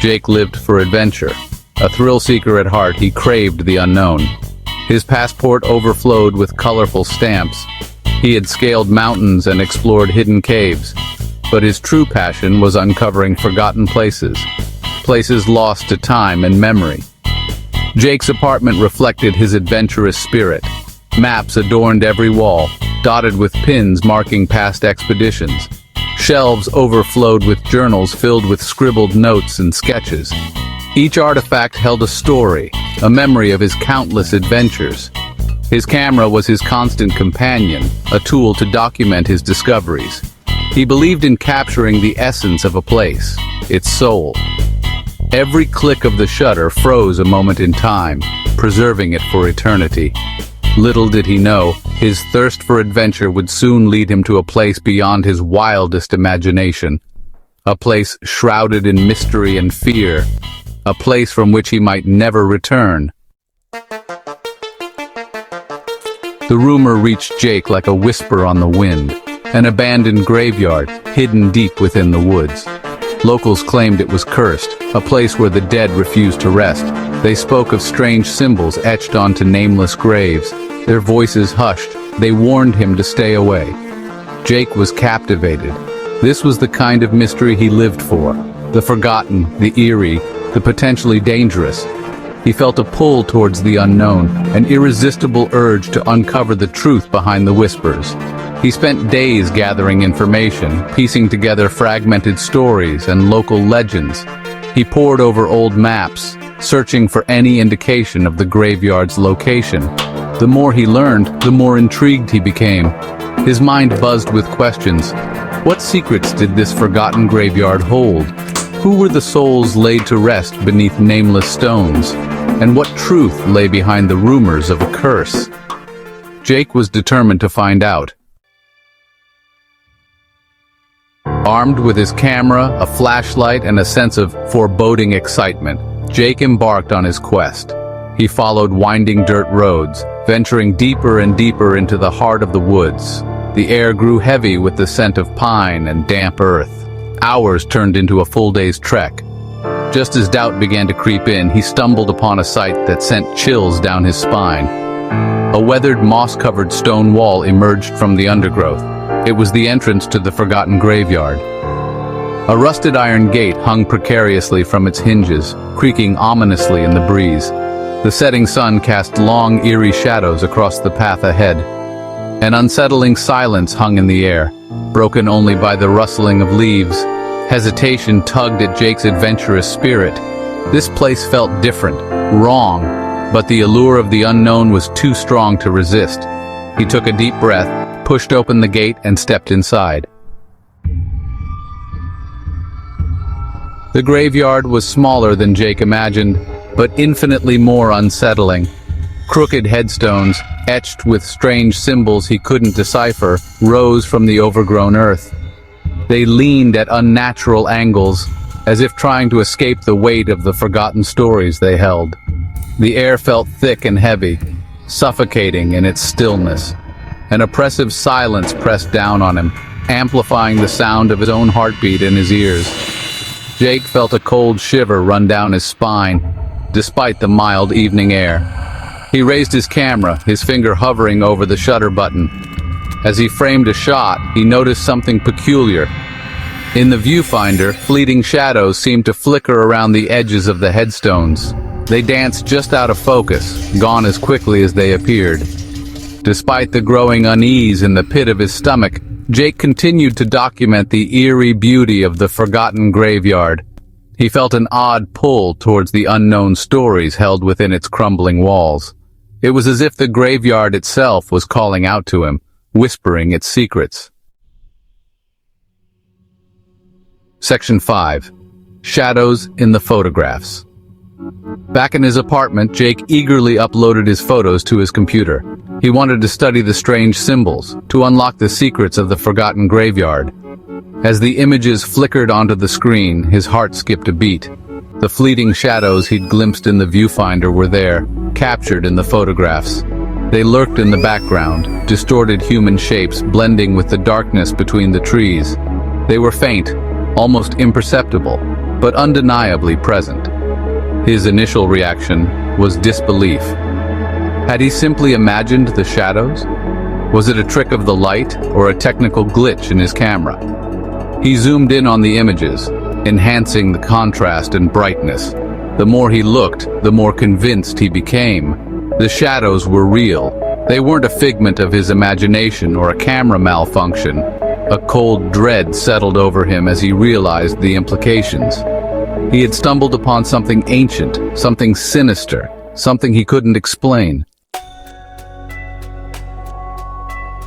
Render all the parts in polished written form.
Jake lived for adventure. A thrill-seeker at heart, he craved the unknown. His passport overflowed with colorful stamps. He had scaled mountains and explored hidden caves. But his true passion was uncovering forgotten places lost to time and memory. Jake's apartment reflected his adventurous spirit. Maps adorned every wall, dotted with pins marking past expeditions. Shelves overflowed with journals filled with scribbled notes and sketches. Each artifact held a story, a memory of his countless adventures. His camera was his constant companion, a tool to document his discoveries. He believed in capturing the essence of a place, its soul. Every click of the shutter froze a moment in time, preserving it for eternity. Little did he know, his thirst for adventure would soon lead him to a place beyond his wildest imagination. A place shrouded in mystery and fear. A place from which he might never return. The rumor reached Jake like a whisper on the wind. An abandoned graveyard, hidden deep within the woods. Locals claimed it was cursed, a place where the dead refused to rest. They spoke of strange symbols etched onto nameless graves. Their voices hushed. They warned him to stay away. Jake was captivated. This was the kind of mystery he lived for. The forgotten, the eerie, the potentially dangerous. He felt a pull towards the unknown, an irresistible urge to uncover the truth behind the whispers. He spent days gathering information, piecing together fragmented stories and local legends. He pored over old maps, searching for any indication of the graveyard's location. The more he learned, the more intrigued he became. His mind buzzed with questions. What secrets did this forgotten graveyard hold? Who were the souls laid to rest beneath nameless stones? And what truth lay behind the rumors of a curse? Jake was determined to find out. Armed with his camera, a flashlight, and a sense of foreboding excitement, Jake embarked on his quest. He followed winding dirt roads, venturing deeper and deeper into the heart of the woods. The air grew heavy with the scent of pine and damp earth. Hours turned into a full day's trek. Just as doubt began to creep in, he stumbled upon a sight that sent chills down his spine. A weathered, moss-covered stone wall emerged from the undergrowth. It was the entrance to the forgotten graveyard. A rusted iron gate hung precariously from its hinges, creaking ominously in the breeze. The setting sun cast long, eerie shadows across the path ahead. An unsettling silence hung in the air, broken only by the rustling of leaves. Hesitation tugged at Jake's adventurous spirit. This place felt different, wrong, but the allure of the unknown was too strong to resist. He took a deep breath, pushed open the gate, and stepped inside. The graveyard was smaller than Jake imagined, but infinitely more unsettling. Crooked headstones, etched with strange symbols he couldn't decipher, rose from the overgrown earth. They leaned at unnatural angles, as if trying to escape the weight of the forgotten stories they held. The air felt thick and heavy, suffocating in its stillness. An oppressive silence pressed down on him, amplifying the sound of his own heartbeat in his ears. Jake felt a cold shiver run down his spine, despite the mild evening air. He raised his camera, his finger hovering over the shutter button. As he framed a shot, he noticed something peculiar. In the viewfinder, fleeting shadows seemed to flicker around the edges of the headstones. They danced just out of focus, gone as quickly as they appeared. Despite the growing unease in the pit of his stomach, Jake continued to document the eerie beauty of the forgotten graveyard. He felt an odd pull towards the unknown stories held within its crumbling walls. It was as if the graveyard itself was calling out to him, whispering its secrets. Section 5. Shadows in the Photographs. Back in his apartment, Jake eagerly uploaded his photos to his computer. He wanted to study the strange symbols, to unlock the secrets of the forgotten graveyard. As the images flickered onto the screen, his heart skipped a beat. The fleeting shadows he'd glimpsed in the viewfinder were there, captured in the photographs. They lurked in the background, distorted human shapes blending with the darkness between the trees. They were faint, almost imperceptible, but undeniably present. His initial reaction was disbelief. Had he simply imagined the shadows? Was it a trick of the light or a technical glitch in his camera? He zoomed in on the images, enhancing the contrast and brightness. The more he looked, the more convinced he became. The shadows were real. They weren't a figment of his imagination or a camera malfunction. A cold dread settled over him as he realized the implications. He had stumbled upon something ancient, something sinister, something he couldn't explain.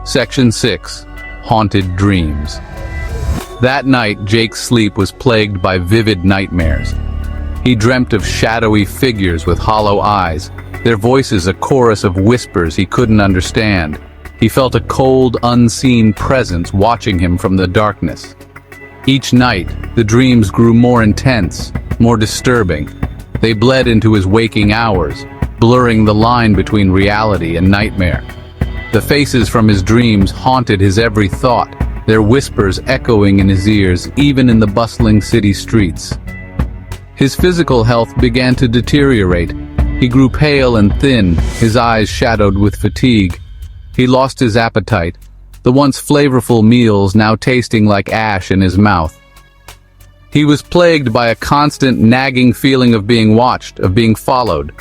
Section 6. Haunted Dreams. That night, Jake's sleep was plagued by vivid nightmares. He dreamt of shadowy figures with hollow eyes, their voices a chorus of whispers he couldn't understand. He felt a cold, unseen presence watching him from the darkness. Each night, the dreams grew more intense, more disturbing. They bled into his waking hours, blurring the line between reality and nightmare. The faces from his dreams haunted his every thought, their whispers echoing in his ears, even in the bustling city streets. His physical health began to deteriorate. He grew pale and thin, his eyes shadowed with fatigue. He lost his appetite, the once flavorful meals now tasting like ash in his mouth. He was plagued by a constant nagging feeling of being watched, of being followed.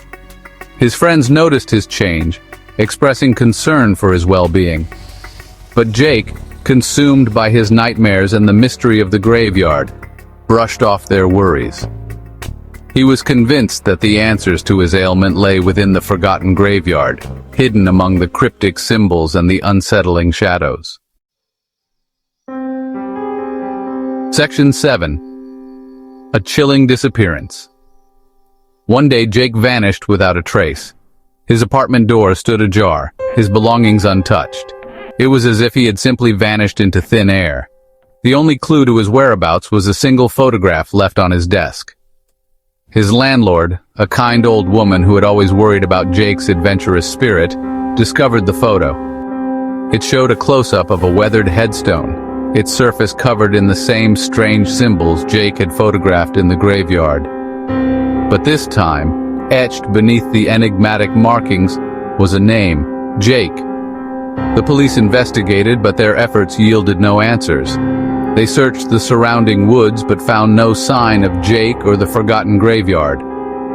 His friends noticed his change, expressing concern for his well-being. But Jake, consumed by his nightmares and the mystery of the graveyard, brushed off their worries. He was convinced that the answers to his ailment lay within the forgotten graveyard, hidden among the cryptic symbols and the unsettling shadows. Section 7. A Chilling Disappearance. One day Jake vanished without a trace. His apartment door stood ajar, his belongings untouched. It was as if he had simply vanished into thin air. The only clue to his whereabouts was a single photograph left on his desk. His landlord, a kind old woman who had always worried about Jake's adventurous spirit, discovered the photo. It showed a close-up of a weathered headstone, its surface covered in the same strange symbols Jake had photographed in the graveyard. But this time, etched beneath the enigmatic markings, was a name, Jake. The police investigated, but their efforts yielded no answers. They searched the surrounding woods but found no sign of Jake or the forgotten graveyard.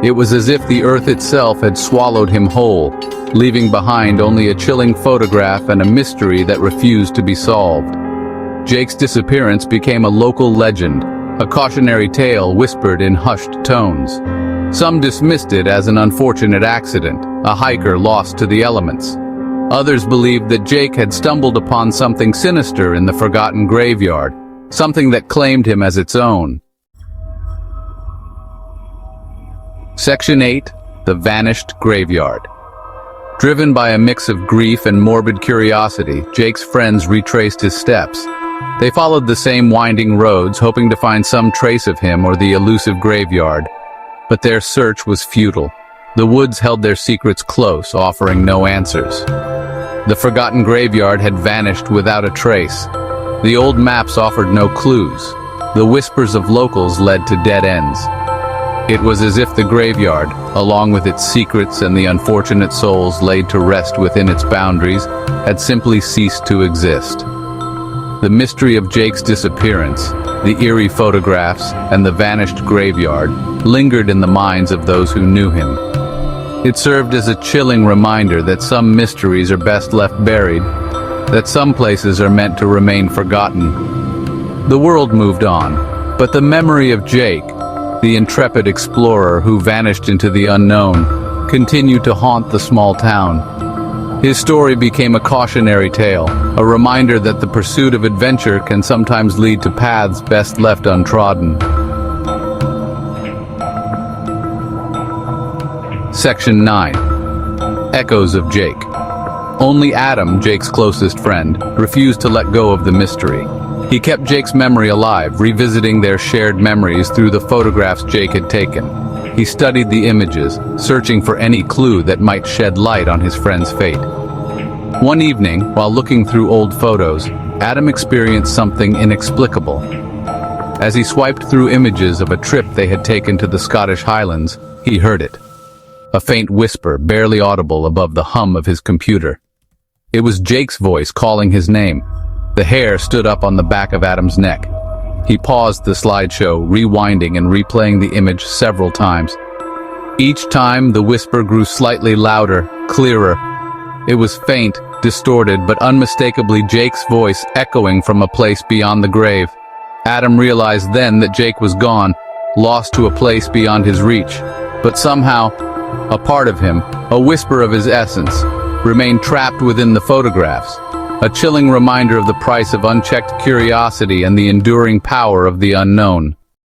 It was as if the earth itself had swallowed him whole, leaving behind only a chilling photograph and a mystery that refused to be solved. Jake's disappearance became a local legend, a cautionary tale whispered in hushed tones. Some dismissed it as an unfortunate accident, a hiker lost to the elements. Others believed that Jake had stumbled upon something sinister in the forgotten graveyard, something that claimed him as its own. Section 8. The Vanished Graveyard. Driven by a mix of grief and morbid curiosity, Jake's friends retraced his steps. They followed the same winding roads, hoping to find some trace of him or the elusive graveyard. But their search was futile. The woods held their secrets close, offering no answers. The forgotten graveyard had vanished without a trace. The old maps offered no clues. The whispers of locals led to dead ends. It was as if the graveyard, along with its secrets and the unfortunate souls laid to rest within its boundaries, had simply ceased to exist. The mystery of Jake's disappearance, the eerie photographs, and the vanished graveyard lingered in the minds of those who knew him. It served as a chilling reminder that some mysteries are best left buried, that some places are meant to remain forgotten. The world moved on, but the memory of Jake, the intrepid explorer who vanished into the unknown, continued to haunt the small town. His story became a cautionary tale, a reminder that the pursuit of adventure can sometimes lead to paths best left untrodden. Section 9. Echoes of Jake. Only Adam, Jake's closest friend, refused to let go of the mystery. He kept Jake's memory alive, revisiting their shared memories through the photographs Jake had taken. He studied the images, searching for any clue that might shed light on his friend's fate. One evening, while looking through old photos, Adam experienced something inexplicable. As he swiped through images of a trip they had taken to the Scottish Highlands, he heard it. A faint whisper, barely audible above the hum of his computer. It was Jake's voice calling his name. The hair stood up on the back of Adam's neck. He paused the slideshow, rewinding and replaying the image several times. Each time, the whisper grew slightly louder, clearer. It was faint, distorted, but unmistakably Jake's voice echoing from a place beyond the grave. Adam realized then that Jake was gone, lost to a place beyond his reach. But somehow, a part of him, a whisper of his essence, remained trapped within the photographs. A chilling reminder of the price of unchecked curiosity and the enduring power of the unknown.